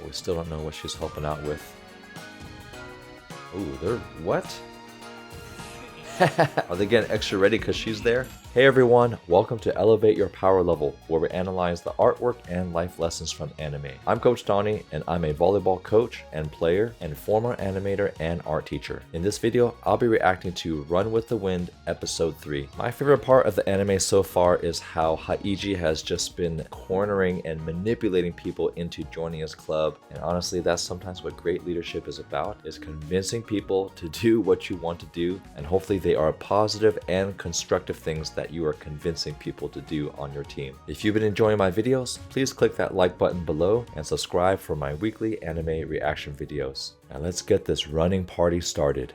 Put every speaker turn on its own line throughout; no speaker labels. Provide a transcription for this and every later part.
But we still don't know what she's helping out with. Ooh, they're... what? Are they getting extra ready because she's there? Hey everyone, welcome to Elevate Your Power Level, where we analyze the artwork and life lessons from anime. I'm Coach Donnie, and I'm a volleyball coach and player and former animator and art teacher. In this video, I'll be reacting to Run with the Wind Episode 3. My favorite part of the anime so far is how Haikyuu has just been cornering and manipulating people into joining his club. And honestly, that's sometimes what great leadership is about, is convincing people to do what you want to do, and hopefully they are positive and constructive things that you are convincing people to do on your team. If you've been enjoying my videos, please click that like button below and subscribe for my weekly anime reaction videos. Now let's get this running party started.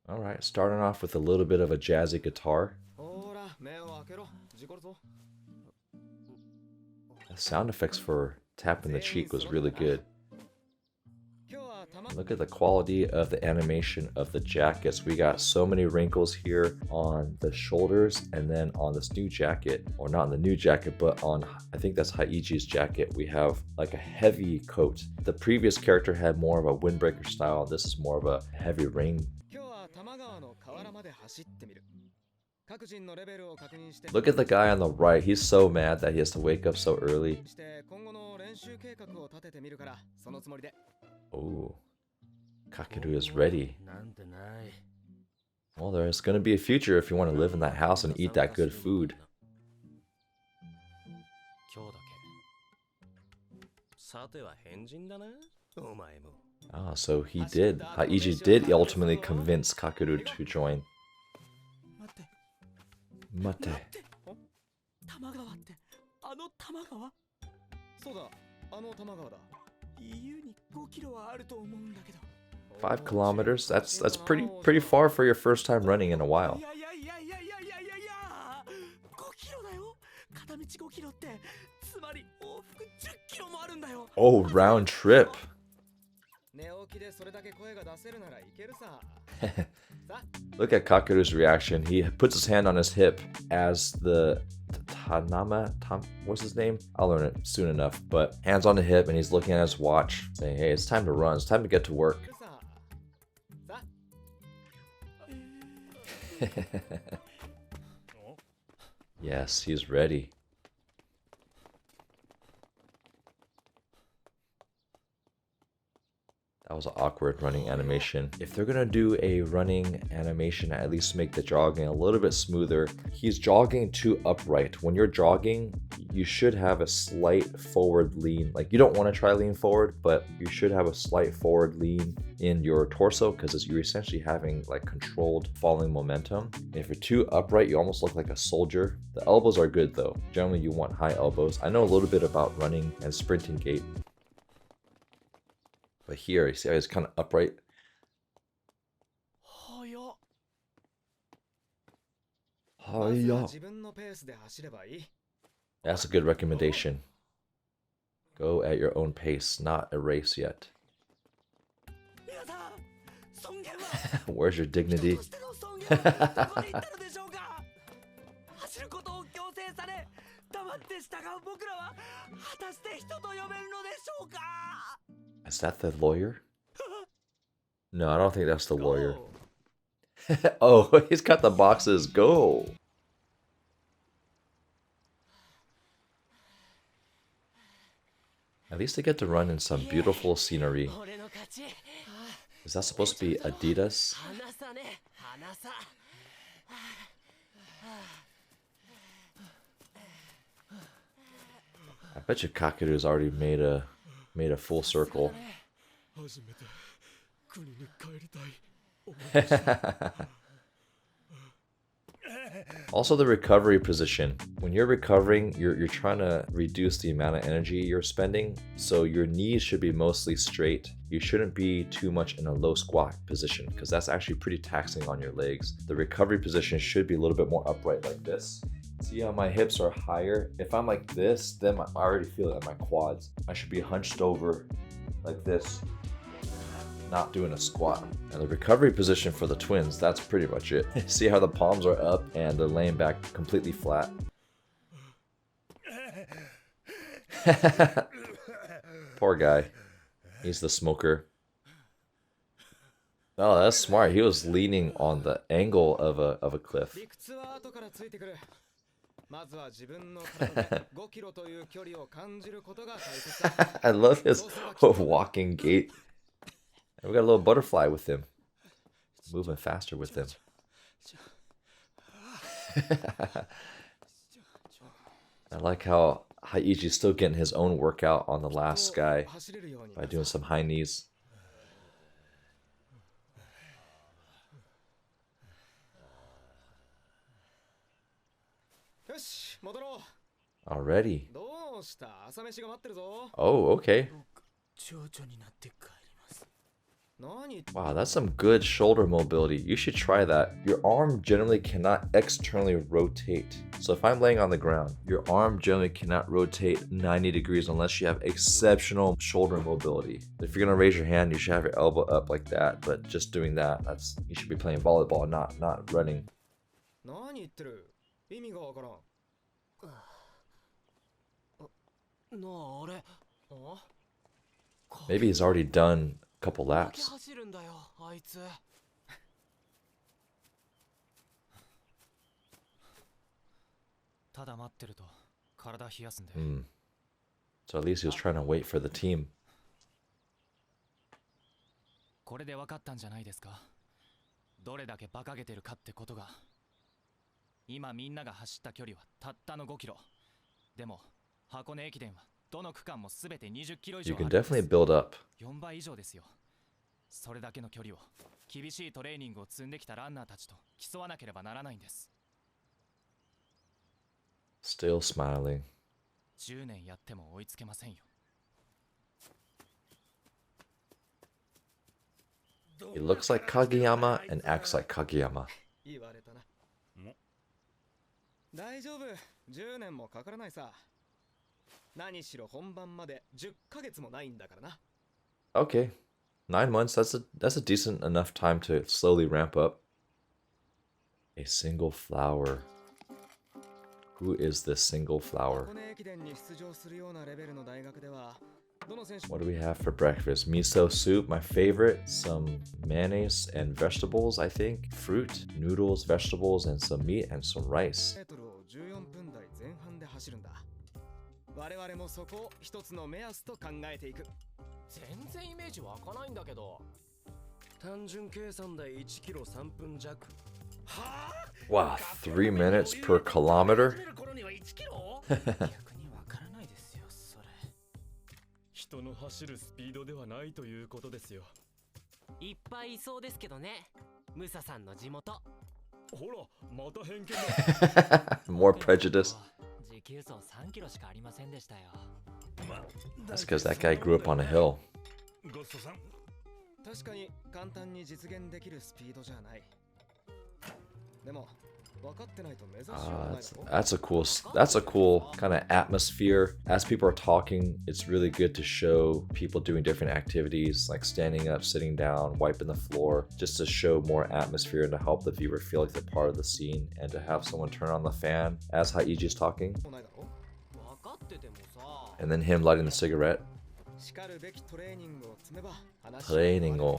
Alright, starting off with a little bit of a jazzy guitar. The sound effects for tapping the cheek was really good. Look at the quality of the animation of the jackets. We got so many wrinkles here on the shoulders, and then on this new jacket, or not on the new jacket, but on, I think that's Haikyuu's jacket, we have like a heavy coat. The previous character had more of a windbreaker style. This is more of a heavy rain. Look at the guy on the right. He's so mad that he has to wake up so early. Oh, Kakeru is ready. Well, there's going to be a future if you want to live in that house and eat that good food. Ah, so he did. Haikyuu did ultimately convince Kakeru to join. Mate. 5 kilometers? That's pretty far for your first time running in a while. Oh, round trip. Look at Kakeru's reaction. He puts his hand on his hip as the what's his name? I'll learn it soon enough. But hands on the hip, and he's looking at his watch, saying, hey, it's time to run. It's time to get to work. Yes, he's ready. That was an awkward running animation. If they're gonna do a running animation, at least make the jogging a little bit smoother. He's jogging too upright. When you're jogging, you should have a slight forward lean. Like, you don't want to try lean forward, but you should have a slight forward lean in your torso, because you're essentially having like controlled falling momentum. If you're too upright, you almost look like a soldier. The elbows are good though. Generally, you want high elbows. I know a little bit about running and sprinting gait. But here, you see how he's kind of upright? That's a good recommendation. Go at your own pace, not a race yet. Where's your dignity? Is that the lawyer? No, I don't think that's the lawyer. Oh, he's got the boxes. Go! At least they get to run in some beautiful scenery. Is that supposed to be Adidas? I bet you Kakeru's already made a full circle. Also, the recovery position. When you're recovering, you're trying to reduce the amount of energy you're spending, so your knees should be mostly straight. You shouldn't be too much in a low squat position, because that's actually pretty taxing on your legs. The recovery position should be a little bit more upright, like this. See how my hips are higher? If I'm like this, then I already feel it in my quads. I should be hunched over like this, not doing a squat. And the recovery position for the twins, that's pretty much it. See how the palms are up and they're laying back completely flat. Poor poor guy. He's the smoker. Oh, that's smart. He was leaning on the angle of a cliff. I love his walking gait. And we got a little butterfly with him. Moving faster with him. I like how Haikyuu's still getting his own workout on the last guy by doing some high knees. Already. Oh, okay. Wow, that's some good shoulder mobility. You should try that. Your arm generally cannot externally rotate. So if I'm laying on the ground, your arm generally cannot rotate 90 degrees unless you have exceptional shoulder mobility. If you're gonna raise your hand, you should have your elbow up like that. But just doing that, you should be playing volleyball, not running. Maybe he's already done a couple laps. So at least he was trying to wait for the team.
これで分かったんじゃないですか。どれだけ馬鹿げてるかってことが。今みんなが走った距離はたったの5キロ。でも箱根駅伝はどの区間もすべて20キロ以上あるんです。
You can definitely build up.
4倍以上ですよ。それだけの距離を厳しいトレーニングを積んできたランナーたちと競わなければならないんです。
Still smiling.
10年やっても追いつけませんよ。
He looks like Kageyama and acts like Kageyama.
大丈夫、10年もかからないさ。何しろ本番まで10ヶ月もないんだからな。
Okay, 9 months. That's a decent enough time to slowly ramp up. A single flower. Who is this single flower? What do we have for breakfast? Miso soup, my favorite. Some mayonnaise and vegetables, I think. Fruit, noodles, vegetables, and some meat and some rice. Wow, 3 minutes per kilometer?
人の走るスピードではないということですよ。いっぱいいそうですけどね。ムサさんの地元。ほら、また偏見だ。
More prejudice.
持久走3キロしかありませんでしたよ。
That's because that guy grew up on a hill.
ごちそうさん。確かに簡単に実現できるスピードじゃない。でも
that's a cool kind of atmosphere. As people are talking, it's really good to show people doing different activities like standing up, sitting down, wiping the floor, just to show more atmosphere and to help the viewer feel like they're part of the scene, and to have someone turn on the fan as Haikyuu is talking, and then him lighting the cigarette. Training.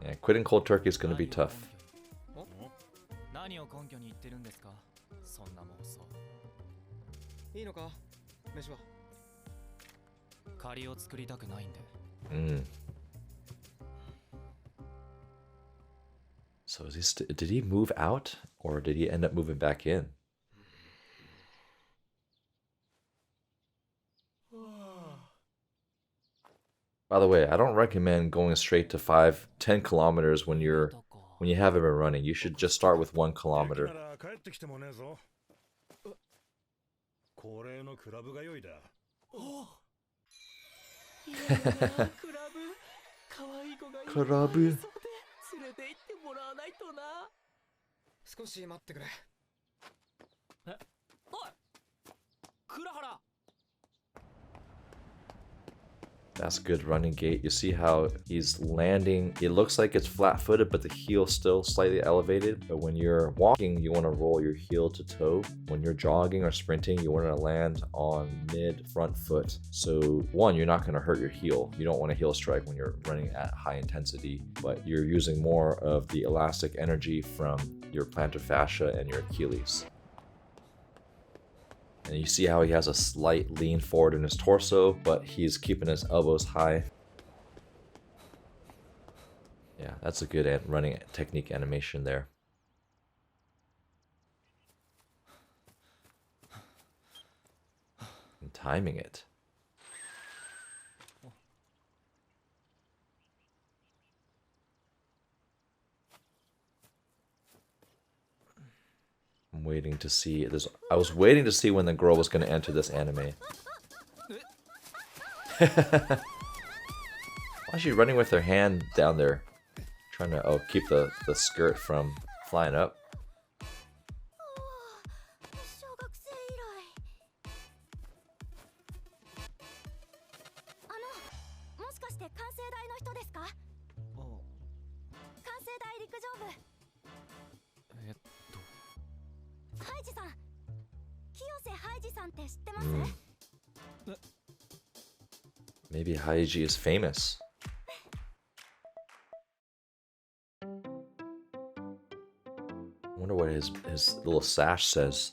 Yeah, quitting cold turkey is going to be tough.
何を根拠に言ってるんですか。そんな妄想。いいのか、飯は。借りを作りたくないんで。
So did he move out or did he end up moving back in? By the way, I don't recommend going straight to 10 kilometers when you haven't been running. You should just start with 1 kilometer. Kurabu.
少し待ってくれ。
おい、倉原。
That's good running gait. You see how he's landing. It looks like it's flat-footed, but the heel's still slightly elevated. But when you're walking, you want to roll your heel to toe. When you're jogging or sprinting, you want to land on mid front foot. So one, you're not going to hurt your heel. You don't want to heel strike when you're running at high intensity, but you're using more of the elastic energy from your plantar fascia and your Achilles. And you see how he has a slight lean forward in his torso, but he's keeping his elbows high. Yeah, that's a good running technique animation there. And timing it. I'm waiting to see this. I was waiting to see when the girl was going to enter this anime. Why is she running with her hand down there? Trying to keep the skirt from flying up. Maybe Haikyuu is famous. I wonder what his little sash says.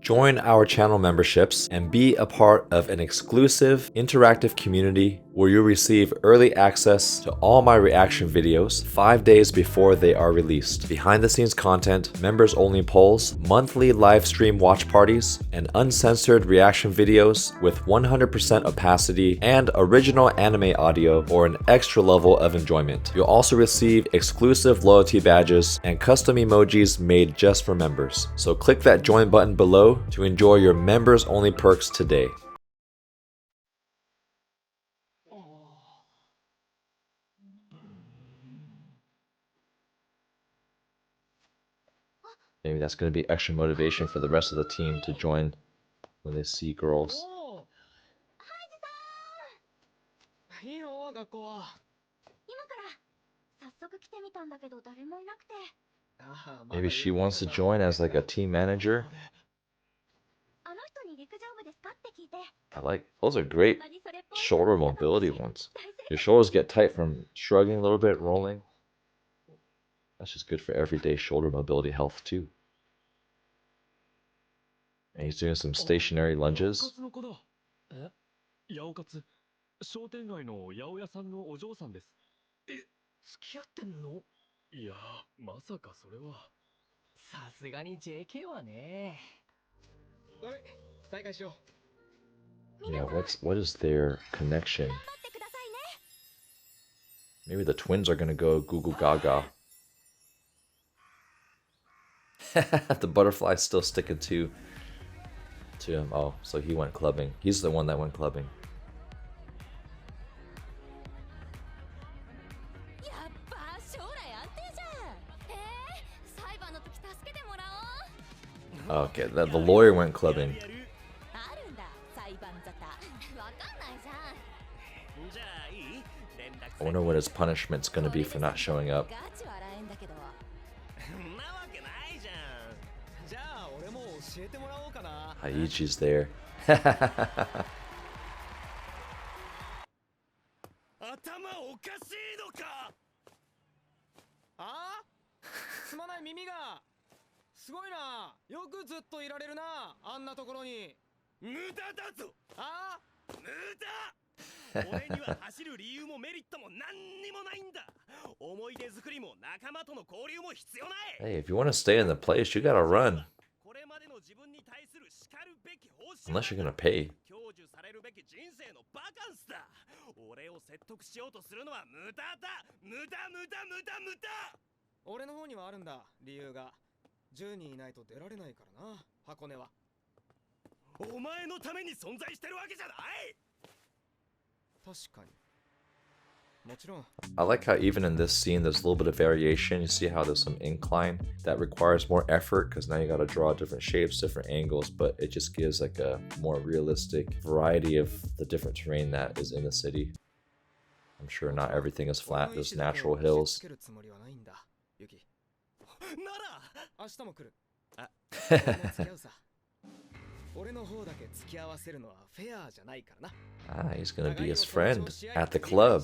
Join our channel memberships and be a part of an exclusive interactive community where you'll receive early access to all my reaction videos 5 days before they are released. Behind the scenes content, members only polls, monthly live stream watch parties, and uncensored reaction videos with 100% opacity and original anime audio for an extra level of enjoyment. You'll also receive exclusive loyalty badges and custom emojis made just for members. So click that join button below to enjoy your members only perks today. Maybe that's going to be extra motivation for the rest of the team to join when they see girls. Maybe she wants to join as like a team manager. I like, those are great shoulder mobility ones. Your shoulders get tight from shrugging a little bit, rolling. That's just good for everyday shoulder mobility health too. And he's doing some stationary lunges. Yeah, what is their connection? Maybe the twins are gonna go goo goo gaga. The butterfly's still sticking to him. Oh, so he went clubbing. He's the one that went clubbing. Okay, the lawyer went clubbing. I wonder what his punishment's gonna be for not showing up. Haikyuu's there. Hey, if you want to stay in the place, you gotta run. Unless you're gonna pay. I like how even in this scene there's a little bit of variation. You see how there's some incline that requires more effort because now you got to draw different shapes, different angles, but it just gives like a more realistic variety of the different terrain that is in the city. I'm sure not everything is flat, there's natural hills. Ah, he's gonna be his friend at the club.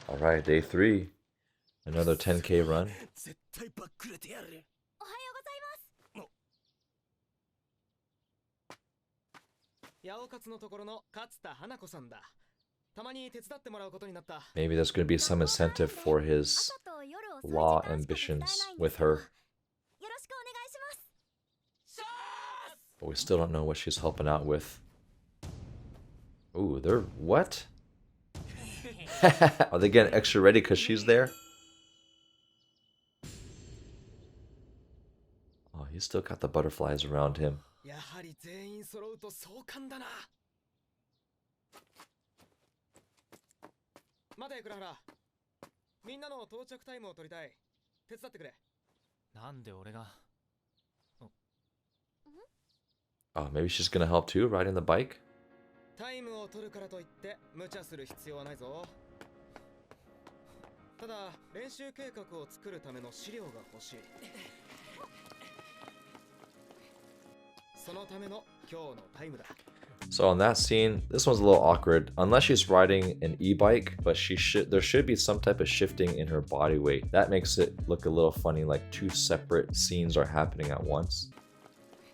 Alright, day 3. Another 10k run.
八百勝のところの勝田花子さんだ。たまに手伝ってもらうことになった。
Maybe there's going to be some incentive for his law ambitions with her. But we still don't know what she's helping out with. Ooh, they're... what? Are they getting extra ready because she's there? Oh, he's still got the butterflies around him.
やはり全員揃うと壮観だな。待て、倉原。みんなの到着タイムを取りたい。手伝ってくれ。
なんで俺が。
Oh, maybe she's gonna help too, riding the bike?
タイムを取るからといって無茶する必要はないぞ。ただ練習計画を作るための資料が欲しい。そのための今日のタイムだ。
So on that scene, this one's a little awkward. Unless she's riding an e-bike, but there should be some type of shifting in her body weight. That makes it look a little funny, like two separate scenes are happening at once.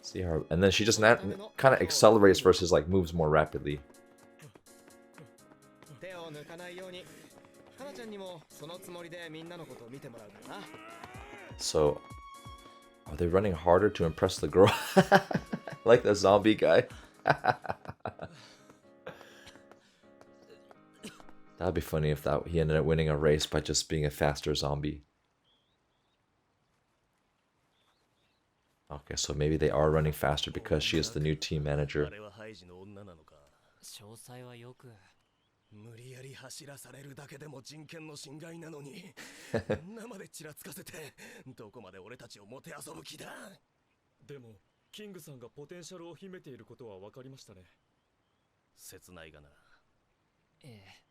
See her, and then she just kind of accelerates versus like moves more rapidly. So, are they running harder to impress the girl? Like the zombie guy? That'd be funny if he ended up winning a race by just being a faster zombie. Okay, so maybe they are running faster because she is the new team manager.
無理やり走らされるだけでも人権の侵害なのに生でちらつかせてどこまで俺たちをもてあそぶ気だ。でもキングさんがポテンシャルを秘めていることは分かりましたね。切ないがな。ええ、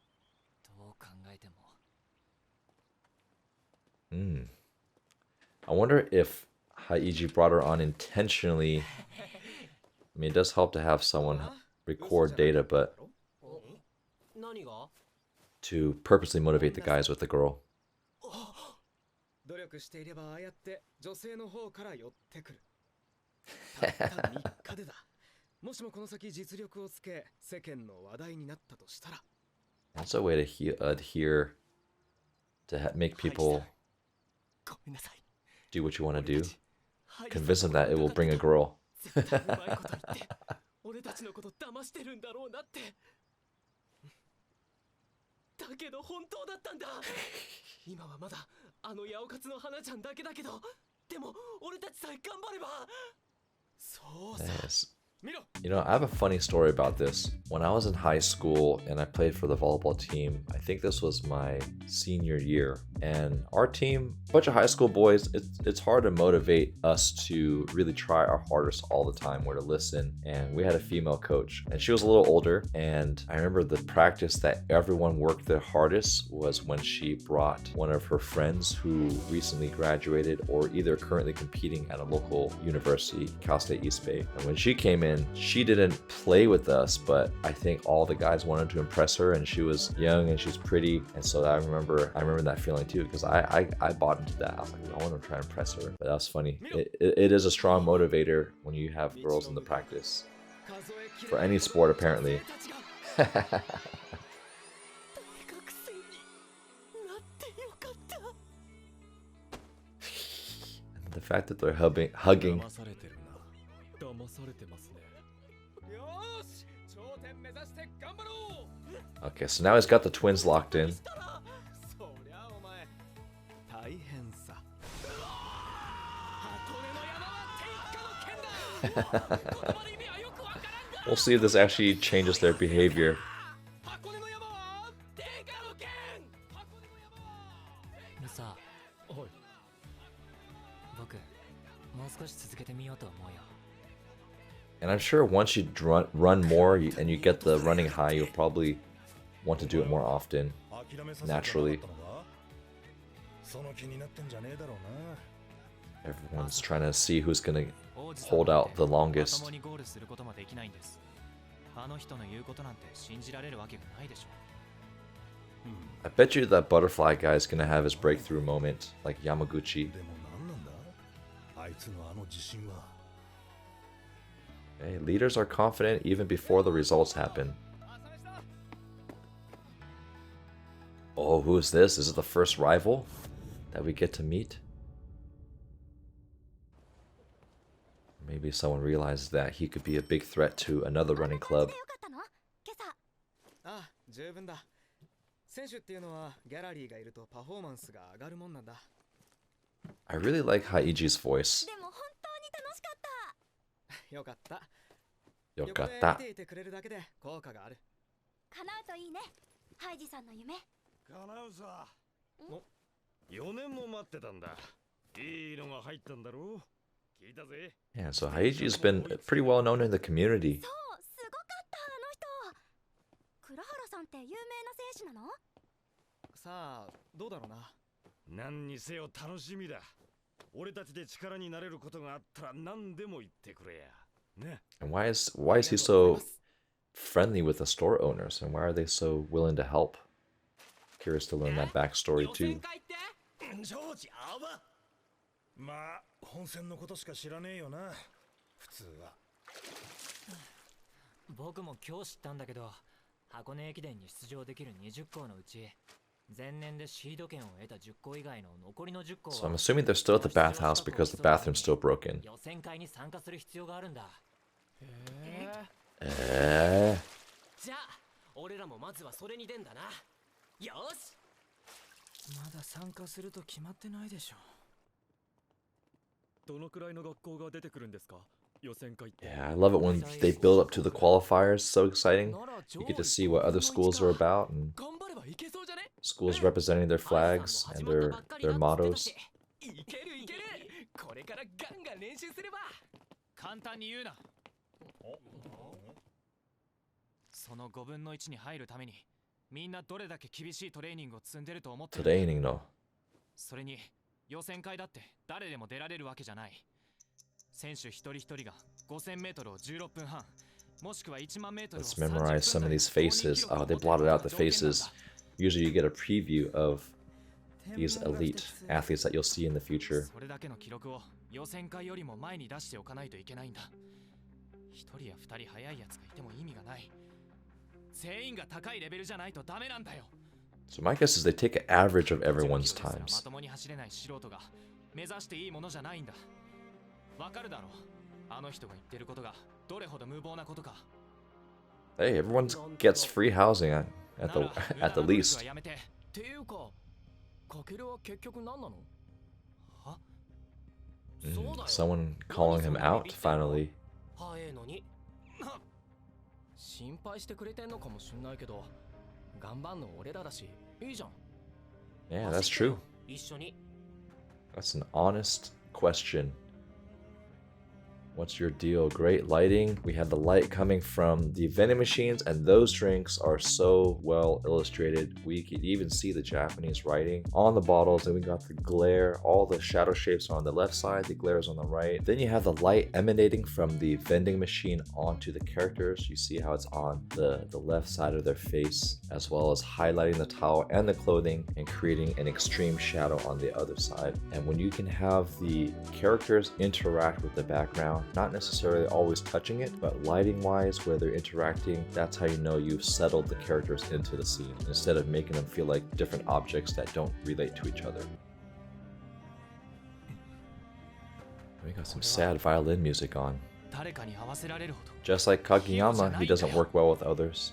どう考えても。
I wonder if Haikyuu brought her on intentionally. I mean, it does help to have someone record data, but to purposely motivate the guys with the girl.
努力していればああやって女性の方から寄ってくる。たった3日でだ。もしもこの先実力をつけ世間の話題になったとしたら。
That's a way to adhere to make people do what you want to do. Convince them that it will bring a girl.
俺たちのこと騙してるんだろうなって。だけど本当だったんだ。今はまだあの八百勝の花ちゃんだけだけど、でも俺たちさえ頑張れば。そうさ。
Yes. You know, I have a funny story about this. When I was in high school and I played for the volleyball team, I think this was my senior year. And our team, a bunch of high school boys, it's hard to motivate us to really try our hardest all the time or to listen. And we had a female coach and she was a little older. And I remember the practice that everyone worked their hardest was when she brought one of her friends who recently graduated or either currently competing at a local university, Cal State East Bay. And when she came in, she didn't play with us, but I think all the guys wanted to impress her, and she was young and she's pretty, and so I remember that feeling too, because I bought into that. I was like, I want to try and impress her. But that was funny. It is a strong motivator when you have girls in the practice for any sport, apparently. The fact that they're hugging. Okay, so now he's got the twins locked in. We'll see if this actually changes their behavior.
箱根の山は天下の剣。箱根の山は。
さあ、
はい。
僕もう少し続けてみようと思うよ。
And I'm sure once you run more and you get the running high, you'll probably want to do it more often, naturally. Everyone's trying to see who's gonna hold out the longest.
まともにゴールすることもできないんです。あの人の言うことなんて信じられるわけがないでしょ。
I bet you that butterfly guy is gonna have his breakthrough moment, like Yamaguchi. Hey, leaders are confident even before the results happen. Oh, who is this? Is it the first rival that we get to meet? Maybe someone realizes that he could be a big threat to another running club.
ああ、十分だ。選手っていうのはギャラリーがいるとパフォーマンスが上がるもんなんだ。
I really like Haiji's voice.
でも本当に楽しかった。
よかった。
Yokata.
見ていてくれるだけで効果がある。
叶うといいね。ハイジさんの夢。
叶うさ。4年も待ってたんだ。いいのが入ったんだろう。聞いたぜ。
Yeah, so Haiji's been pretty well known in the community.
そう、すごかったあの人。倉原さんって有名な選手なの？
さあ、どうだろうな。
何にせよ楽しみだ。俺たちで力になれることがあったら何でも言ってくれや。ね。
And why is he so friendly with the store owners, and why are they so willing to help? Curious to learn that backstory too.
まあ本戦のことしか知らねえよな。普通は。
僕も今日知ったんだけど、箱根駅伝に出場できる20校のうち、前年でシード権を得た10校以外の残りの10校は
So I'm assuming they're still at the bathhouse because the bathroom's still broken.
予選会に参加する必要があるんだ。
じゃあ俺らもまずはそれに出んだな。よし。
まだ参加すると決まってないでしょ。
どのくらいの学校が出てくるんですか？予選会って。
Yeah, I love it when they build up to the qualifiers. So exciting. You get to see what other schools are about and
頑張ればいけそうじゃね？
schools representing their flags and their mottos.
いけるいける。これからガンガン練習すれば。
簡単に言うな。その5分の1に入るためにみんなどれだけ厳しいトレーニングを積んでると思ってる。
Training no.
それに予選会だって誰でも出られるわけじゃない。選手一人一人が 5000m を16分半、もしくは1万 mを
Let's memorize some of these faces. Oh, they blotted out the faces. Usually you get a preview of these elite athletes that you'll see in the future.
それだけの記録を予選会よりも前に出しておかないといけないんだ。一人や二人速いやつがいても意味がない。全員が高いレベルじゃないとダメなんだよ。
So my guess is they take an average of everyone's
ま
times.
ともに走れない素人が目指していいものじゃないんだ。わかるだろう。あの人が言ってることがどれほど無謀なことか。
Hey, everyone gets free housing at the least.
っていうか、かけるは結局何なの？
は？
Someone calling him out finally.
早えのに。心配してくれてんのかもしんないけど、頑張んの俺らだし、いいじゃん。
Yeah, that's true.
一緒に。
That's an honest question. What's your deal? Great lighting. We have the light coming from the vending machines, and those drinks are so well illustrated. We can even see the Japanese writing on the bottles, and we got the glare. All the shadow shapes are on the left side, the glare is on the right. Then you have the light emanating from the vending machine onto the characters. You see how it's on the left side of their face, as well as highlighting the towel and the clothing and creating an extreme shadow on the other side. And when you can have the characters interact with the background, not necessarily always touching it, but lighting wise where they're interacting, that's how you know you've settled the characters into the scene instead of making them feel like different objects that don't relate to each other. We got some sad violin music on.
誰かに合わせられるほど。
Just like Kageyama, he doesn't work well with others.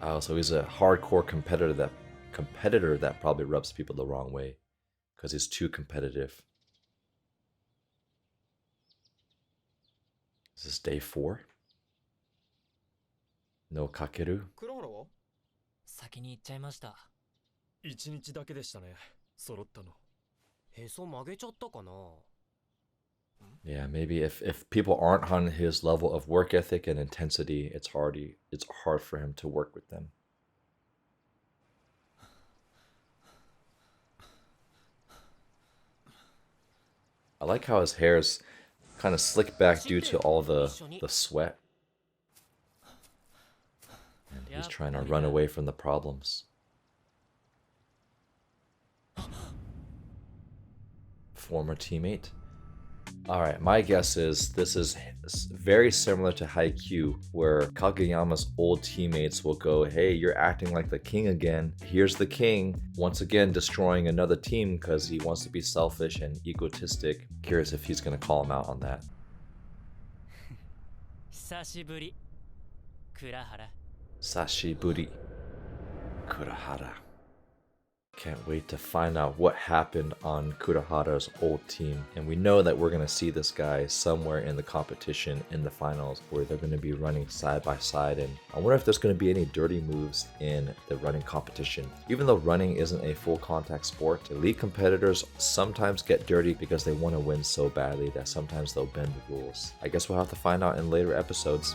Oh, so he's a hardcore competitor that probably rubs people the wrong way because he's too competitive. Is this day 4? No Kakeru?
倉原は
先に行っちゃいました。
一日だけでしたね、揃ったの。
へそ曲げちゃったかな。
Yeah, maybe if people aren't on his level of work ethic and intensity, it's hard for him to work with them. I like how his hair's kind of slicked back due to all the sweat. And he's trying to run away from the problems. Former teammate. Alright, my guess is this is very similar to Haikyuu, where Kageyama's old teammates will go, hey, you're acting like the king again. Here's the king, once again destroying another team because he wants to be selfish and egotistic. Curious if he's going to call him out on that.
久しぶり、倉原。
Sashiburi Kurahara. Can't wait to find out what happened on Kurahara's old team. And we know that we're going to see this guy somewhere in the competition in the finals where they're going to be running side by side. And I wonder if there's going to be any dirty moves in the running competition. Even though running isn't a full contact sport, elite competitors sometimes get dirty because they want to win so badly that sometimes they'll bend the rules. I guess we'll have to find out in later episodes.